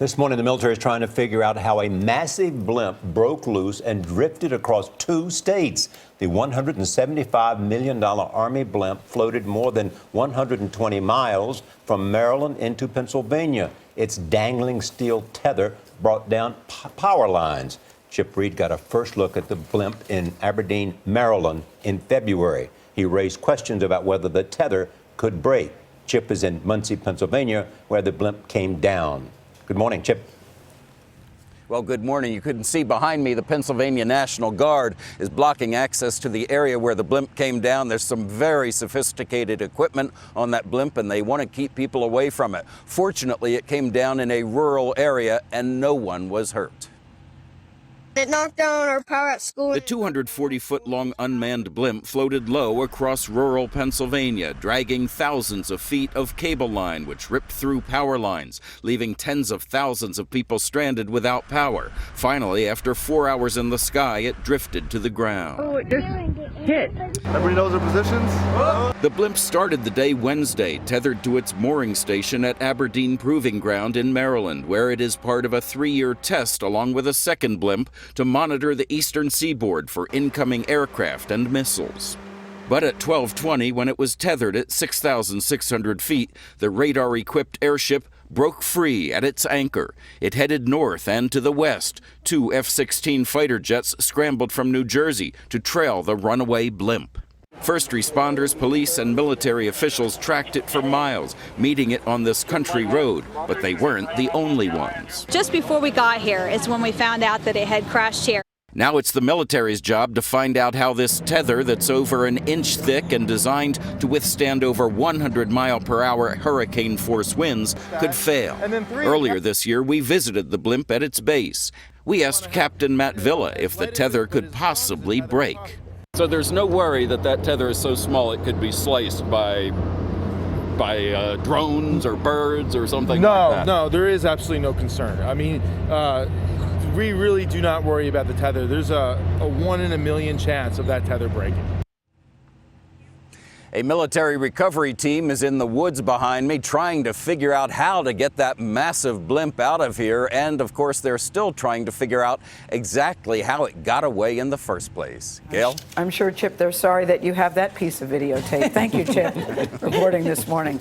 This morning, the military is trying to figure out how a massive blimp broke loose and drifted across 2 states. The $175 million Army blimp floated more than 120 miles from Maryland into Pennsylvania. Its dangling steel tether brought down power lines. Chip Reid got a first look at the blimp in Aberdeen, Maryland in February. He raised questions about whether the tether could break. Chip is in Muncy, Pennsylvania, where the blimp came down. Good morning, Chip. Well, good morning. You couldn't see behind me. The Pennsylvania National Guard is blocking access to the area where the blimp came down. There's some very sophisticated equipment on that blimp, and they want to keep people away from it. Fortunately, it came down in a rural area, and no one was hurt. It knocked down our power at school. The 240-foot-long unmanned blimp floated low across rural Pennsylvania, dragging thousands of feet of cable line, which ripped through power lines, leaving tens of thousands of people stranded without power. Finally, after 4 hours in the sky, it drifted to the ground. Oh, it just hit. Everybody knows their positions? The blimp started the day Wednesday, tethered to its mooring station at Aberdeen Proving Ground in Maryland, where it is part of a 3-year test along with a second blimp to monitor the eastern seaboard for incoming aircraft and missiles. But at 12:20, when it was tethered at 6,600 feet, the radar-equipped airship broke free at its anchor. It headed north and to the west. 2 F-16 fighter jets scrambled from New Jersey to trail the runaway blimp. First responders, police, and military officials tracked it for miles, meeting it on this country road, but they weren't the only ones. Just before we got here is when we found out that it had crashed here. Now it's the military's job to find out how this tether that's over an inch thick and designed to withstand over 100-mile-per-hour hurricane-force winds could fail. Earlier this year, we visited the blimp at its base. We asked Captain Matt Villa if the tether could possibly break. So there's no worry that that tether is so small it could be sliced by drones or birds or something like that? No, there is absolutely no concern. I mean, we really do not worry about the tether. There's a 1 in a million chance of that tether breaking. A military recovery team is in the woods behind me trying to figure out how to get that massive blimp out of here. And of course, they're still trying to figure out exactly how it got away in the first place. Gail? I'm sure, Chip, they're sorry that you have that piece of videotape. Thank you, Chip, reporting this morning.